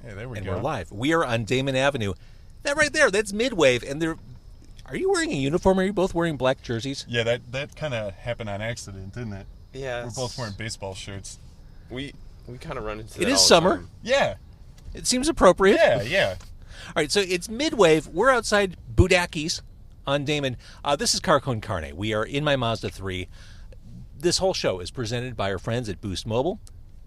Yeah, there we and go. we're live. We are on Damen Avenue. That right there, that's Midwave. And they're... Are you wearing a uniform? Are you both wearing black jerseys? Yeah, that kind of happened on accident, didn't it? Yeah. We're both wearing baseball shirts. We kind of run into that It is all the summer. time. Yeah. It seems appropriate. Yeah. All right, so it's Midwave. We're outside Budacki's on Damen. This is Car Con Carne. We are in my Mazda 3. This whole show is presented by our friends at Boost Mobile.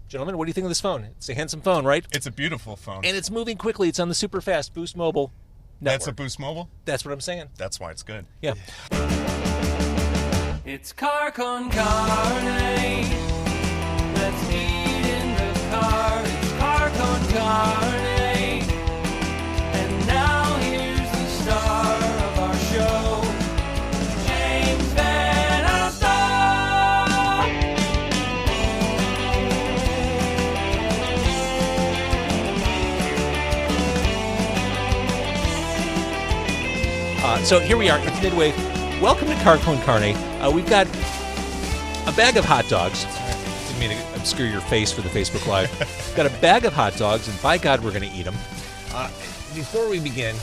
Gentlemen, what do you think of this phone? It's a handsome phone, right? It's a beautiful phone. And it's moving quickly. It's on the super fast Boost Mobile network. That's a Boost Mobile? That's what I'm saying. That's why it's good. Yeah. It's car con carne. Let's eat in the car. It's car con carne. And now here's the star of our show, James Van Alstyne. So here we are. It's Midwave. Welcome to Car Con Carne. We've got a bag of hot dogs. Didn't mean to obscure your face for the Facebook Live. We've got a bag of hot dogs, and by God, we're going to eat them. Before we begin,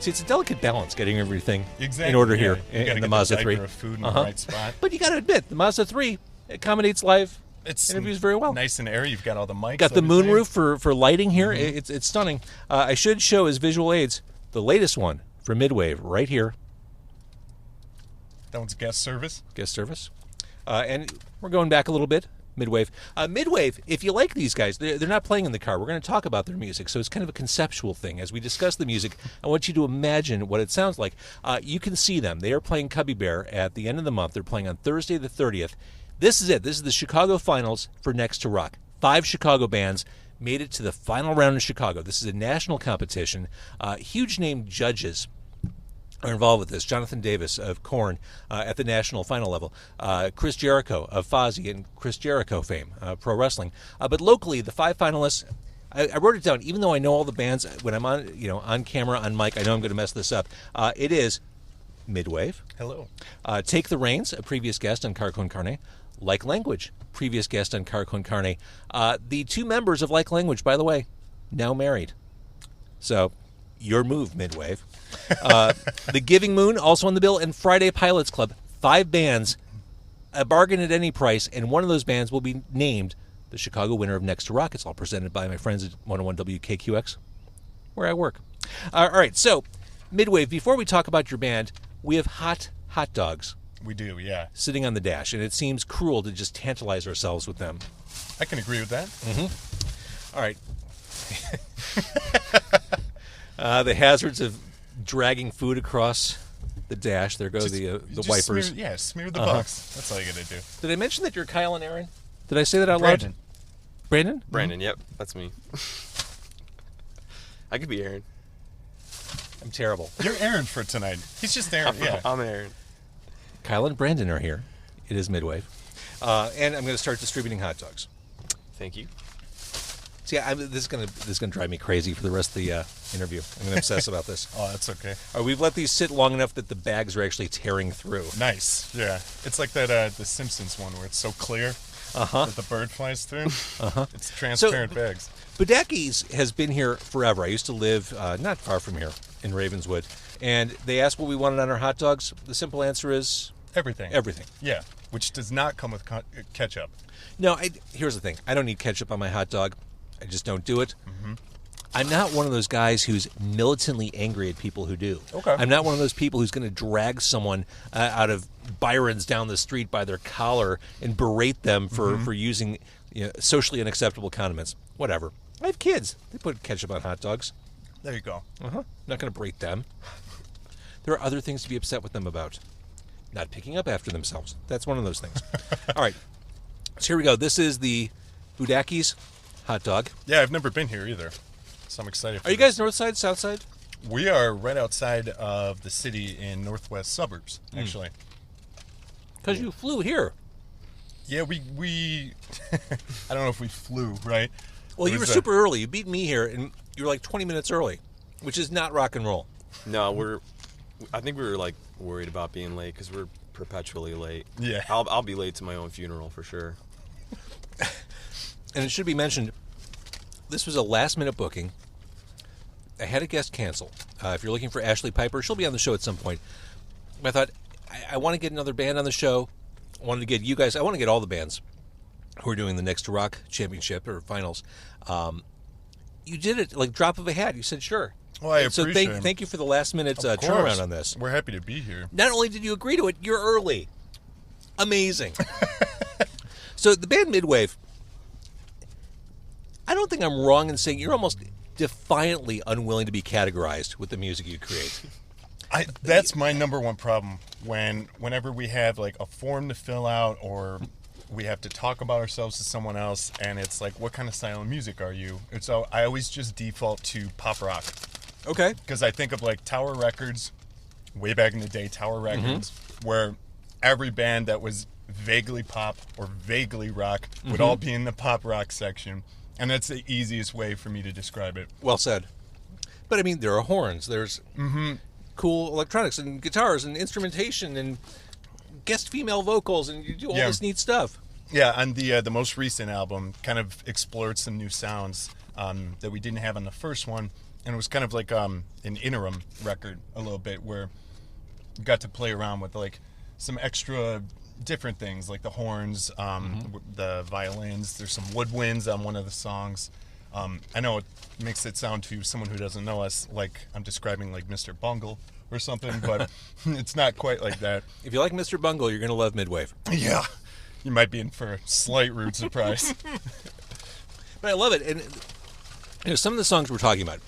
see, it's a delicate balance getting everything in order here in the Mazda 3. Of food in the right spot. But you got to admit, the Mazda 3 accommodates live interviews very well. Nice and airy. You've got all the mics. Got the everything. moonroof for lighting here. It's stunning. I should show as visual aids the latest one from Midwave right here. That one's guest service. Guest service. And we're going back a little bit. Midwave. Midwave, if you like these guys, they're not playing in the car. We're going to talk about their music, so it's kind of a conceptual thing. As we discuss the music, I want you to imagine what it sounds like. You can see them. They are playing Cubby Bear at the end of the month. They're playing on Thursday the 30th. This is it. This is the Chicago finals for Next to Rock. 5 Chicago bands made it to the final round in Chicago. This is a national competition. Huge name judges are involved with this. Jonathan Davis of Korn at the national final level. Chris Jericho of Fozzy and Chris Jericho fame, pro wrestling. But locally, the 5 finalists, I wrote it down, even though I know all the bands, when I'm on camera, on mic, I know I'm going to mess this up. It is Midwave. Hello. Take the Reins, a previous guest on Car Con Carne. Like Language, previous guest on Car Con Carne. The 2 members of Like Language, by the way, now married. So, your move, Midwave. The Giving Moon, also on the bill, and Friday Pilots Club. 5 bands, a bargain at any price, and one of those bands will be named the Chicago winner of Next to Rock. It's all presented by my friends at 101 WKQX, where I work. All right, so, Midwave, before we talk about your band, we have hot dogs. We do, yeah. Sitting on the dash, and it seems cruel to just tantalize ourselves with them. I can agree with that. All right. The hazards of dragging food across the dash. There go the wipers. Smear the box. That's all you got to do. Did I mention that you're Kyle and Aaron? Did I say that out loud? Brandon? Brandon, yep, that's me. I could be Aaron. I'm terrible. You're Aaron for tonight. He's just Aaron, yeah. I'm Aaron. Kyle and Brandon are here. It is Midwave. And I'm going to start distributing hot dogs. Thank you. See, this is going to drive me crazy for the rest of the interview. I'm going to obsess about this. Oh, that's okay. We've let these sit long enough that the bags are actually tearing through. Nice, yeah. It's like that the Simpsons one where it's so clear that the bird flies through. It's transparent bags. Budacki's has been here forever. I used to live not far from here in Ravenswood, and they asked what we wanted on our hot dogs. The simple answer is Everything. everything. Yeah, which does not come with ketchup. No, here's the thing. I don't need ketchup on my hot dog. I just don't do it. I'm not one of those guys who's militantly angry at people who do. Okay. I'm not one of those people who's going to drag someone out of Byron's down the street by their collar and berate them for using socially unacceptable condiments. Whatever. I have kids. They put ketchup on hot dogs. There you go. I'm not going to berate them. There are other things to be upset with them about. Not picking up after themselves. That's one of those things. All right. So here we go. This is the Budacki's hot dog. Yeah, I've never been here either, so I'm excited. Are you guys north side, south side? We are right outside of the city in northwest suburbs, actually. Because you flew here. Yeah, we I don't know if we flew, right? Well, you were super early. You beat me here, and you were like 20 minutes early, which is not rock and roll. No, I think we were like worried about being late because we're perpetually late. Yeah. I'll be late to my own funeral for sure. And it should be mentioned, this was a last-minute booking. I had a guest cancel. If you're looking for Ashley Piper, she'll be on the show at some point. But I thought, I want to get another band on the show. I wanted to get you guys. I want to get all the bands who are doing the Next to Rock Championship or finals. You did it like drop of a hat. You said sure. Well, I appreciate it. Thank you for the last-minute turnaround on this. We're happy to be here. Not only did you agree to it, you're early. Amazing. So the band Midwave, I don't think I'm wrong in saying you're almost defiantly unwilling to be categorized with the music you create. That's my number one problem. Whenever we have like a form to fill out or we have to talk about ourselves to someone else, and it's like, what kind of style of music are you? And so I always just default to pop rock. Okay. Because I think of like Tower Records, way back in the day, Tower Records, where every band that was vaguely pop or vaguely rock would all be in the pop rock section. And that's the easiest way for me to describe it. Well said. But I mean, there are horns, there's cool electronics and guitars and instrumentation and guest female vocals, and you do all this neat stuff. Yeah, and the most recent album kind of explored some new sounds that we didn't have on the first one, and it was kind of like an interim record a little bit where we got to play around with like some extra different things like the horns, the violins. There's some woodwinds on one of the songs. I know it makes it sound to someone who doesn't know us like I'm describing like Mr. Bungle or something, but it's not quite like that. If you like Mr. Bungle, you're going to love Midwave. Yeah. You might be in for a slight rude surprise. But I love it. And some of the songs we're talking about,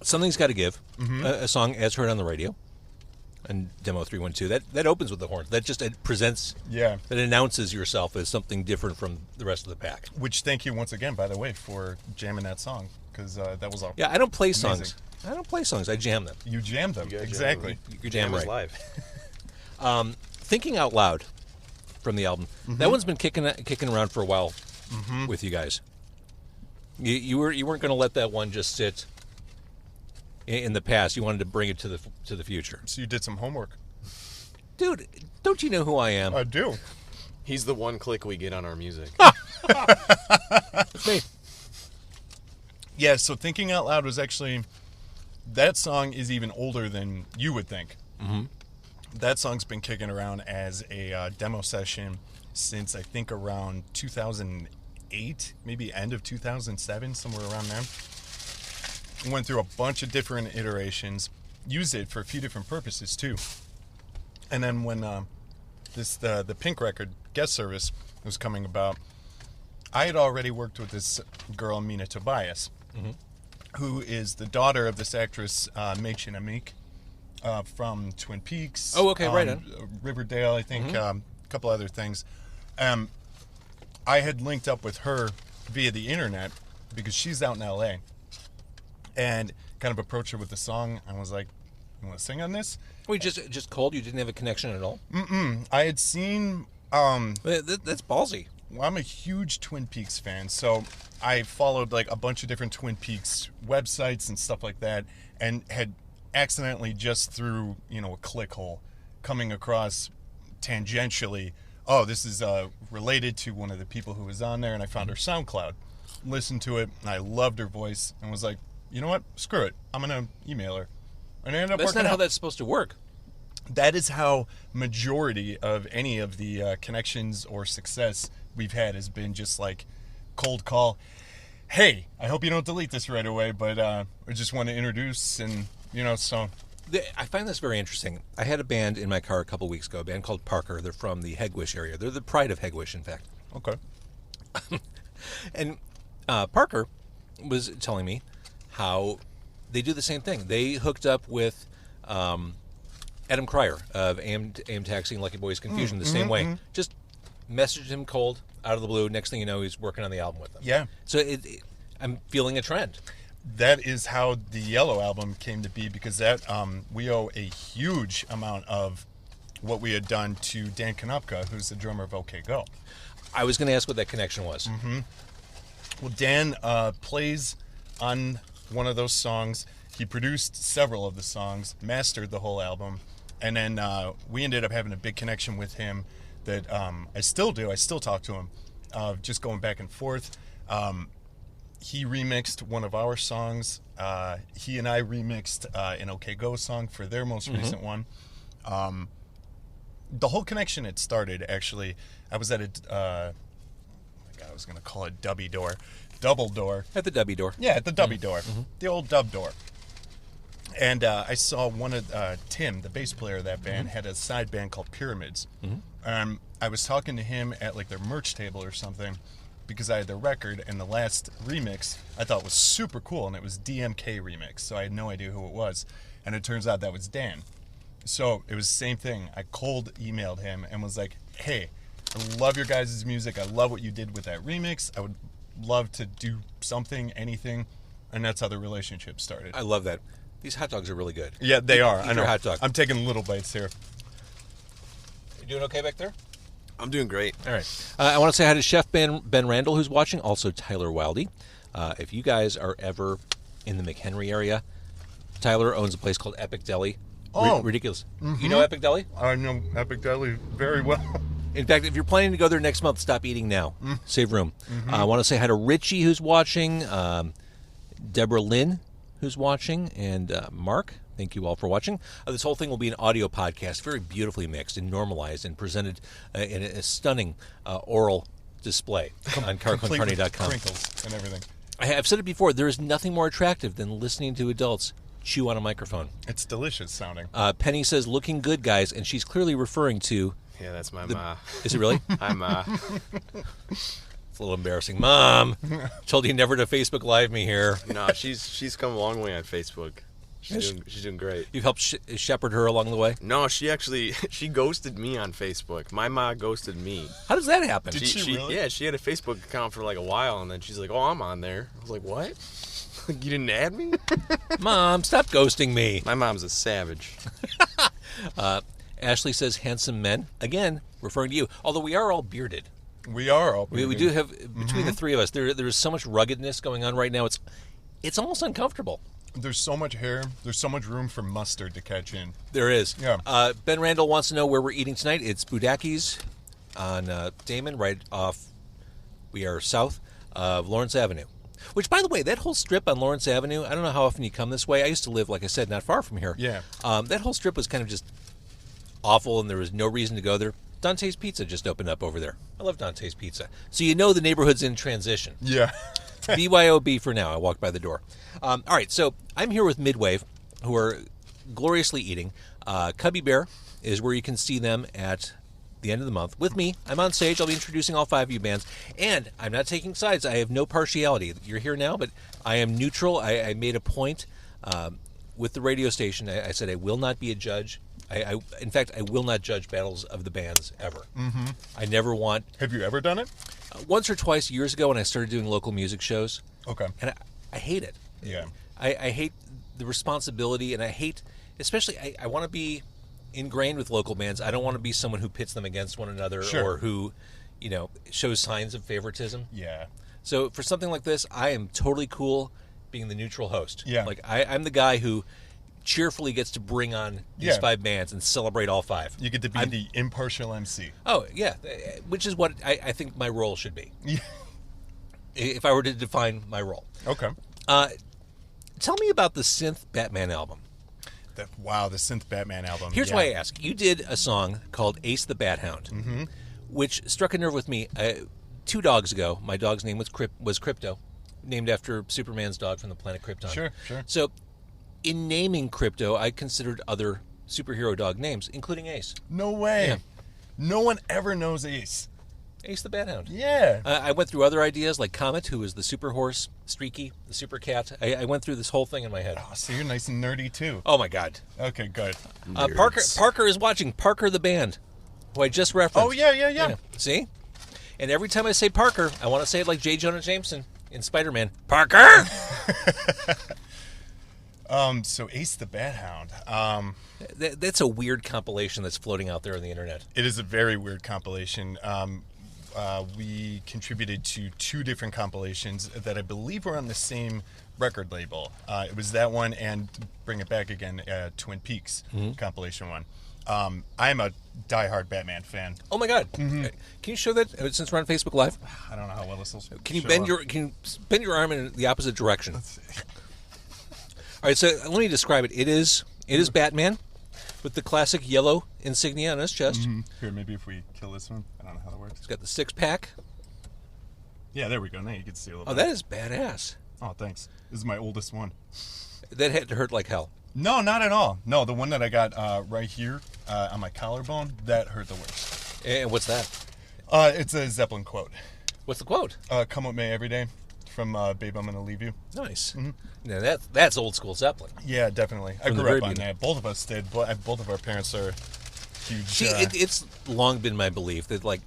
Something's Gotta Give, a song as heard on the radio, and Demo 312, that opens with the horns. That just presents, that announces yourself as something different from the rest of the pack. Which, thank you once again, by the way, for jamming that song, because that was all. Yeah, I don't play amazing. songs. I don't play songs. I jam them. You jammed them, exactly. You jam right. Live. Thinking Out Loud from the album. That one's been kicking around for a while with you guys. You weren't going to let that one just sit in the past. You wanted to bring it to the future. So you did some homework. Dude, don't you know who I am? I do. He's the one click we get on our music. It's me. Yeah, so Thinking Out Loud was actually... That song is even older than you would think. That song's been kicking around as a demo session since I think around 2008, maybe end of 2007, somewhere around there. Went through a bunch of different iterations, used it for a few different purposes too. And then when the Pink record guest service was coming about, I had already worked with this girl, Mina Tobias, who is the daughter of this actress, Mädchen Amik, from Twin Peaks. Oh, okay, right on. Riverdale, I think, a couple other things. I had linked up with her via the internet because she's out in L.A. and kind of approached her with the song. I was like, you want to sing on this? Wait, just cold? You didn't have a connection at all? I had seen... That's ballsy. Well, I'm a huge Twin Peaks fan, so I followed like a bunch of different Twin Peaks websites and stuff like that, and had accidentally just through, a click hole coming across tangentially, oh, this is related to one of the people who was on there, and I found her SoundCloud. Listened to it, and I loved her voice, and was like, you know what? Screw it. I'm going to email her. And I ended up That's working not how out. that's supposed to work. That is how majority of any of the connections or success we've had has been just like cold call. Hey, I hope you don't delete this right away, but I just want to introduce and, so. I find this very interesting. I had a band in my car a couple weeks ago, a band called Parker. They're from the Hegwish area. They're the pride of Hegwish, in fact. Okay. And Parker was telling me how they do the same thing. They hooked up with Adam Cryer of AM Taxi and Lucky Boys Confusion the same way. Just messaged him cold, out of the blue. Next thing you know, he's working on the album with them. Yeah. So I'm feeling a trend. That is how the Yellow album came to be, because that we owe a huge amount of what we had done to Dan Konopka, who's the drummer of OKGO. I was going to ask what that connection was. Well, Dan plays on one of those songs. He produced several of the songs, mastered the whole album, and then we ended up having a big connection with him that I still do. I still talk to him, just going back and forth. he remixed one of our songs. He and I remixed an OKGO song for their most recent one. The whole connection, it started, actually, I was at a, I was going to call it double door. At the Dubby door. Yeah, at the Dubby door, the old dub door. And I saw one of Tim, the bass player of that band, had a side band called Pyramids. I was talking to him at like their merch table or something because I had their record, and the last remix I thought was super cool, and it was DMK remix, so I had no idea who it was. And it turns out that was Dan. So it was the same thing. I cold emailed him and was like, hey, I love your guys' music. I love what you did with that remix. I would love to do something, anything. And that's how the relationship started. I love that. These hot dogs are really good. Yeah, they are. Eat I know. your hot dog. I'm taking little bites here. You doing okay back there? I'm doing great. All right. I want to say hi to Chef Ben Randall, who's watching. Also, Tyler Wildy. If you guys are ever in the McHenry area, Tyler owns a place called Epic Deli. Oh. Ridiculous. You know Epic Deli? I know Epic Deli very well. In fact, if you're planning to go there next month, stop eating now. Save room. I want to say hi to Richie, who's watching, Deborah Lynn, who's watching, and Mark. Thank you all for watching. This whole thing will be an audio podcast, very beautifully mixed and normalized and presented in a stunning oral display on carconcarne.com. Crinkles and everything. I've said it before, there is nothing more attractive than listening to adults chew on a microphone. It's delicious sounding. Penny says, looking good, guys, and she's clearly referring to... Yeah, that's my ma. Is it really? Hi, ma. It's a little embarrassing. Mom, told you never to Facebook Live me here. No, she's come a long way on Facebook. She's doing great. You've helped shepherd her along the way? No, she ghosted me on Facebook. My ma ghosted me. How does that happen? Did she really? Yeah, she had a Facebook account for like a while, and then she's like, "Oh, I'm on there." I was like, "What? Like, you didn't add me?" Mom, stop ghosting me. My mom's a savage. Ashley says, handsome men. Again, referring to you. Although we are all bearded. We are all We do have, between the three of us, there is so much ruggedness going on right now. It's almost uncomfortable. There's so much hair. There's so much room for mustard to catch in. There is. Yeah. Ben Randall wants to know where we're eating tonight. It's Budacki's on Damen, right off. We are south of Lawrence Avenue. Which, by the way, that whole strip on Lawrence Avenue, I don't know how often you come this way. I used to live, like I said, not far from here. Yeah. That whole strip was kind of just awful, and there was no reason to go there. Dante's Pizza just opened up over there. I love Dante's Pizza. So you know the neighborhood's in transition. Yeah. BYOB for now. I walked by the door. All right, so I'm here with Midwave, who are gloriously eating. Cubby Bear is where you can see them at the end of the month. With me, I'm on stage. I'll be introducing all 5 of you bands. And I'm not taking sides. I have no partiality. You're here now, but I am neutral. I made a point with the radio station. I said I will not be a judge. In fact, I will not judge battles of the bands ever. Mm-hmm. I never want... Have you ever done it? Once or twice years ago when I started doing local music shows. Okay. And I hate it. Yeah. I hate the responsibility, and I hate... Especially, I want to be ingrained with local bands. I don't want to be someone who pits them against one another or who, shows signs of favoritism. Yeah. So for something like this, I am totally cool being the neutral host. Yeah. Like, I'm the guy who cheerfully gets to bring on these 5 bands and celebrate all 5. You get to be the impartial MC. Oh, yeah. Which is what I think my role should be. Yeah. If I were to define my role. Okay. Tell me about the Synth Batman album. The Synth Batman album. Here's why I ask. You did a song called Ace the Bat Hound, which struck a nerve with me. 2 dogs ago, my dog's name was Crypto, named after Superman's dog from the planet Krypton. Sure. So, in naming Crypto, I considered other superhero dog names, including Ace. No way. Yeah. No one ever knows Ace. Ace the Bat Hound. Yeah. I went through other ideas like Comet, who is the super horse, Streaky, the super cat. I went through this whole thing in my head. Oh, so you're nice and nerdy too. Oh my God. Okay, good. Parker is watching. Parker the band, who I just referenced. Oh yeah. See? And every time I say Parker, I want to say it like J. Jonah Jameson in Spider-Man. Parker! So Ace the Bat Hound. That's a weird compilation that's floating out there on the internet. It is a very weird compilation. We contributed to 2 different compilations that I believe were on the same record label. It was that one and Bring It Back Again, Twin Peaks compilation one. I'm a diehard Batman fan. Oh my God! Can you show that since we're on Facebook Live? I don't know how well this will. Can you bend your arm in the opposite direction? All right, so let me describe it. It is Batman with the classic yellow insignia on his chest. Here, maybe if we kill this one. I don't know how that works. He's got the 6-pack. Yeah, there we go. Now you can see a little. Oh, that is badass. Oh, thanks. This is my oldest one. That had to hurt like hell. No, not at all. No, the one that I got right here on my collarbone, that hurt the worst. And what's that? It's a Zeppelin quote. What's the quote? Come with me every day from Babe, I'm Gonna Leave You. Nice. Now that's old school Zeppelin. Yeah, definitely. I From the grew very up on beginning. that. Both of us did. Both of our parents are huge. See, it's long been my belief that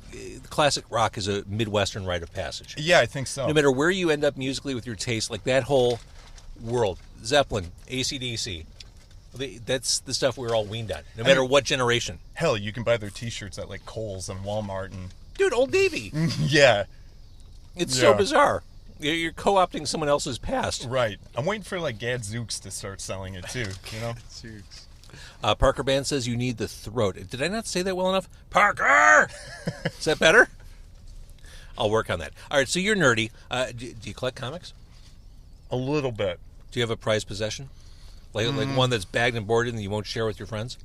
classic rock is a Midwestern rite of passage. Yeah, I think so. No matter where you end up musically with your taste, like that whole world, Zeppelin, AC/DC, that's the stuff we're all weaned on, no matter what generation. Hell, you can buy their T-shirts at like Kohl's and Walmart and... Dude, Old Navy. Yeah. It's so bizarre. You're co-opting someone else's past. Right. I'm waiting for like Gadzooks to start selling it too, you know? Parker Band says you need the throat. Did I not say that well enough? Parker! Is that better? I'll work on that. All right, so you're nerdy. Do you collect comics? A little bit. Do you have a prized possession? Like one that's bagged and boarded and you won't share with your friends?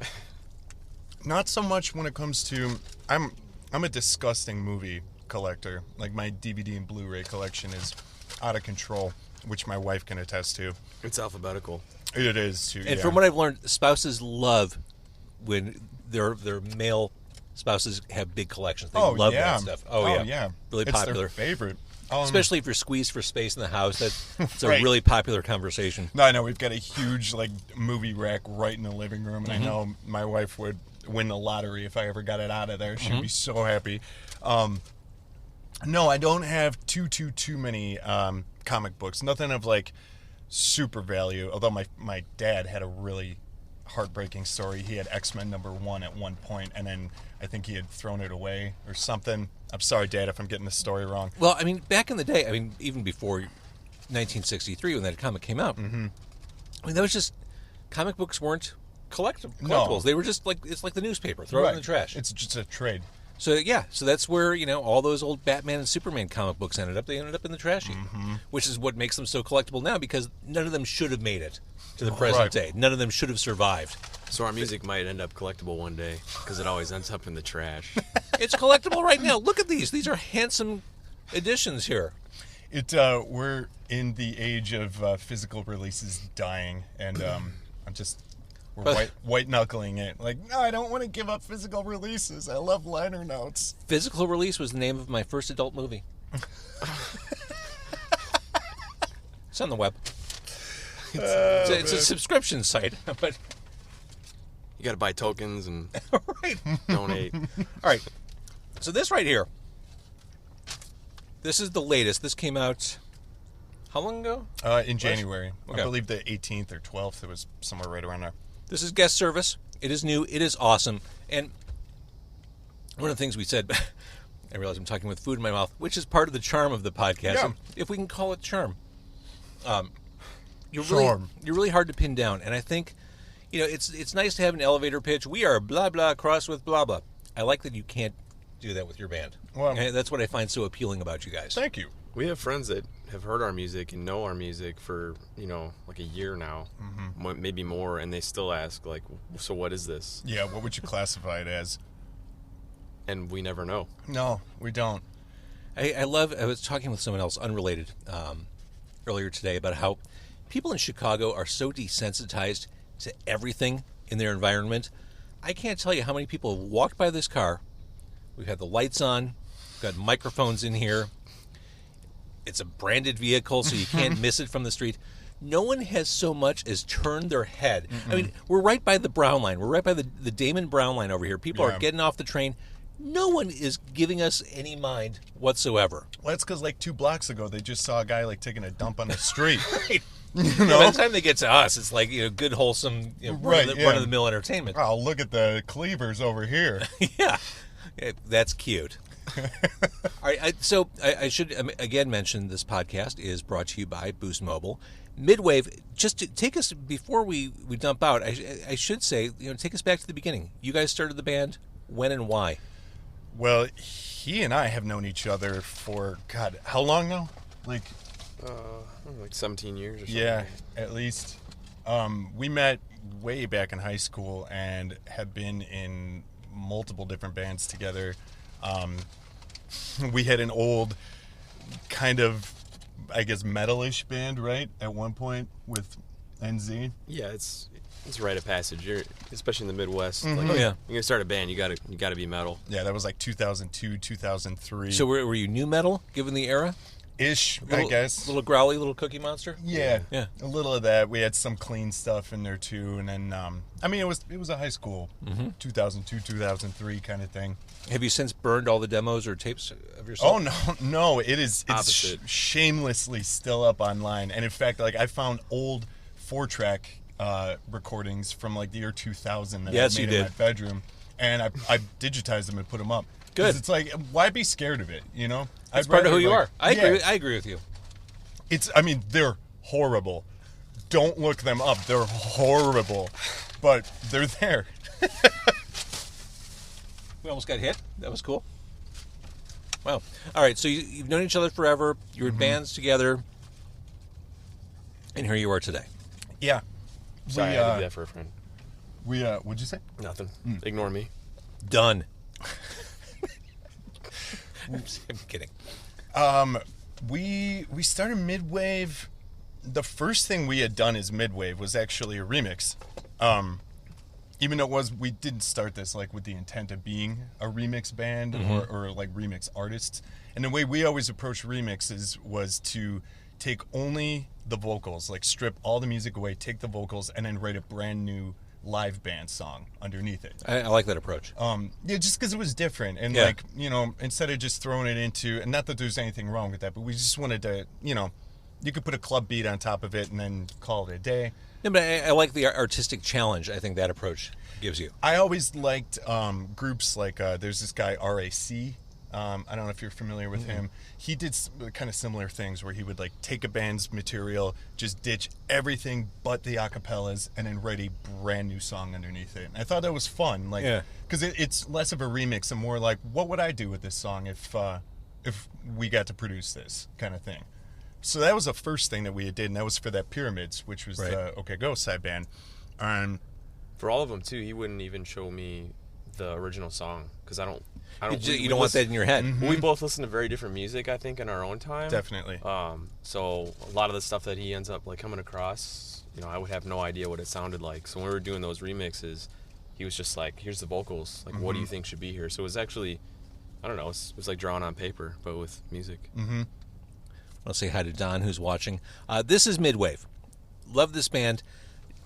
Not so much when it comes to... I'm a disgusting movie collector. Like my DVD and Blu-ray collection is out of control, which my wife can attest to. It's alphabetical. It is too. And from what I've learned, spouses love when their male spouses have big collections. They love that stuff. Oh yeah. Really it's popular. Their favorite. Especially if you're squeezed for space in the house. That's a Right. really popular conversation. No, I know we've got a huge like movie rack right in the living room, and I know my wife would win the lottery if I ever got it out of there. She'd be so happy. No, I don't have too many comic books. Nothing of like super value. Although my dad had a really heartbreaking story. He had X-Men #1 at one point, and then I think he had thrown it away or something. I'm sorry, Dad, if I'm getting the story wrong. Well, I mean, back in the day, even before 1963 when that comic came out, I mean, that was just, comic books weren't collectibles. No. They were just it's like the newspaper. Throw it in the trash. It's just a trade. So that's where all those old Batman and Superman comic books ended up. They ended up in the trash heap, which is what makes them so collectible now, because none of them should have made it to the present day. None of them should have survived. So our music might end up collectible one day, because it always ends up in the trash. It's collectible right now. Look at these. These are handsome editions here. We're in the age of physical releases dying, and we're white knuckling it. Like, no, I don't want to give up physical releases. I love liner notes. Physical Release was the name of my first adult movie. It's on the web. It's a subscription site, but You got to buy tokens and right. donate. All right. So this right here, this is the latest. This came out how long ago? In January. Okay. I believe the 18th or 12th. It was somewhere right around there. This is guest service. It is new. It is awesome. And one of the things we said, I realize I'm talking with food in my mouth, which is part of the charm of the podcast, Yeah. if we can call it charm. You're Charm. really hard to pin down. And I think, it's nice to have an elevator pitch. We are blah, blah, cross with blah, blah. I like that you can't do that with your band. Well, And that's what I find so appealing about you guys. Thank you. We have friends that have heard our music and know our music for, like a year now, maybe more, and they still ask, like, so what is this? Yeah, what would you classify it as? And we never know. No, we don't. I was talking with someone else, unrelated, earlier today about how people in Chicago are so desensitized to everything in their environment. I can't tell you how many people have walked by this car. We've had the lights on. We've got microphones in here. It's a branded vehicle, so you can't miss it from the street. No one has so much as turned their head. I mean, we're right by the Brown line. We're right by the Damen Brown line over here. People are getting off the train. No one is giving us any mind whatsoever. Well, that's because like 2 blocks ago, they just saw a guy like taking a dump on the street. Right. You By know? the time they get to us, it's like good, wholesome, Right, run-of-the-mill entertainment. Oh, look at the cleavers over here. Yeah, that's cute. All right, so I should again mention this podcast is brought to you by Boost Mobile. Midwave, just to take us, before we dump out, I should say, take us back to the beginning. You guys started the band, when and why? Well, he and I have known each other for, God, how long now? Like 17 years or something. Yeah, at least. We met way back in high school and have been in multiple different bands together. We had an old kind of, I guess, metalish band, right? At one point with NZ. Yeah, it's a rite of passage. Especially in the Midwest. Mm-hmm. Like, Oh, yeah. You're gonna start a band, you gotta be metal. Yeah, that was like 2002, 2003. So were you new metal, given the era? Ish, Little, I guess. Little growly, little Cookie Monster? Yeah, Yeah. a little of that. We had some clean stuff in there too, and then it was a high school, 2002, 2003 kind of thing. Have you since burned all the demos or tapes of yourself? Oh no, it's Opposite. shamelessly still up online, and in fact, like I found old 4-track recordings from like the year 2000 that Yes, I you made in did. my bedroom, and I digitized them and put them up. 'Cause Good. It's like, why be scared of it? That's part of who you are. I Yeah. agree with you. They're horrible. Don't look them up. They're horrible, but they're there. We almost got hit. That was cool. Wow. All right, so you've known each other forever. You're in bands together. And here you are today. Yeah. Sorry, I had to do that for a friend. What'd you say? Nothing. Ignore me. Done. I'm kidding. We started Midwave. The first thing we had done as Midwave was actually a remix. Even though we didn't start this like with the intent of being a remix band or like remix artists. And the way we always approached remixes was to take only the vocals, like strip all the music away, take the vocals, and then write a brand new live band song underneath it. I like that approach. Yeah, just because it was different, and Yeah. like instead of just throwing it into, and not that there's anything wrong with that, but we just wanted to, you could put a club beat on top of it and then call it a day. Yeah, but I like the artistic challenge I think that approach gives you. I always liked groups like there's this guy RAC. I don't know if you're familiar with him. He did kind of similar things where he would like take a band's material, just ditch everything but the acapellas, and then write a brand new song underneath it. And I thought that was fun, like, because it's less of a remix and more like, what would I do with this song if we got to produce this kind of thing. So that was the first thing that we did, and that was for that Pyramids, which was the OKGO side band. For all of them too, he wouldn't even show me the original song because I don't. You don't want that in your head. We both listen to very different music, I think, in our own time. Definitely. So a lot of the stuff that he ends up like coming across, I would have no idea what it sounded like. So when we were doing those remixes, he was just like, "Here's the vocals. Like, what do you think should be here?" So it was actually, I don't know, it was like drawing on paper, but with music. I'll say hi to Don, who's watching. This is Midwave. Love this band.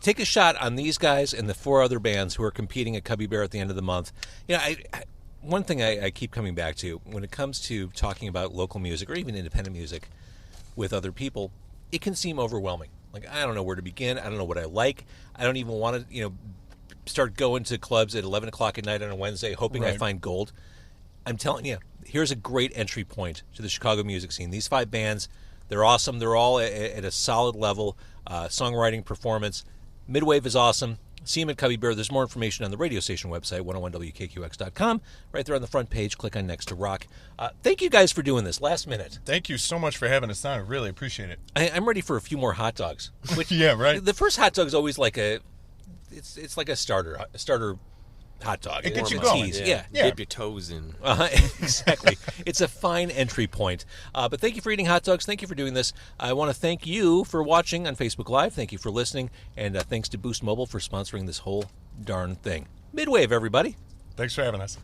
Take a shot on these guys and the 4 other bands who are competing at Cubby Bear at the end of the month. One thing I keep coming back to when it comes to talking about local music or even independent music with other people, it can seem overwhelming. Like, I don't know where to begin. I don't know what I like. I don't even want to, start going to clubs at 11 o'clock at night on a Wednesday hoping I find gold. I'm telling you, here's a great entry point to the Chicago music scene. These 5 bands, they're awesome. They're all at a solid level, songwriting, performance. Midwave is awesome. See them at Cubby Bear. There's more information on the radio station website, 101WKQX.com. Right there on the front page, click on Next to Rock. Thank you guys for doing this last minute. Thank you so much for having us on. I really appreciate it. I'm ready for a few more hot dogs. Which, Yeah, right. The first hot dog is always like it's like a starter hot dog. It gets It's you a going. tease. Yeah. Dip your toes in. Exactly. It's a fine entry point. But thank you for eating hot dogs. Thank you for doing this. I want to thank you for watching on Facebook Live. Thank you for listening. And thanks to Boost Mobile for sponsoring this whole darn thing. Midwave, everybody. Thanks for having us.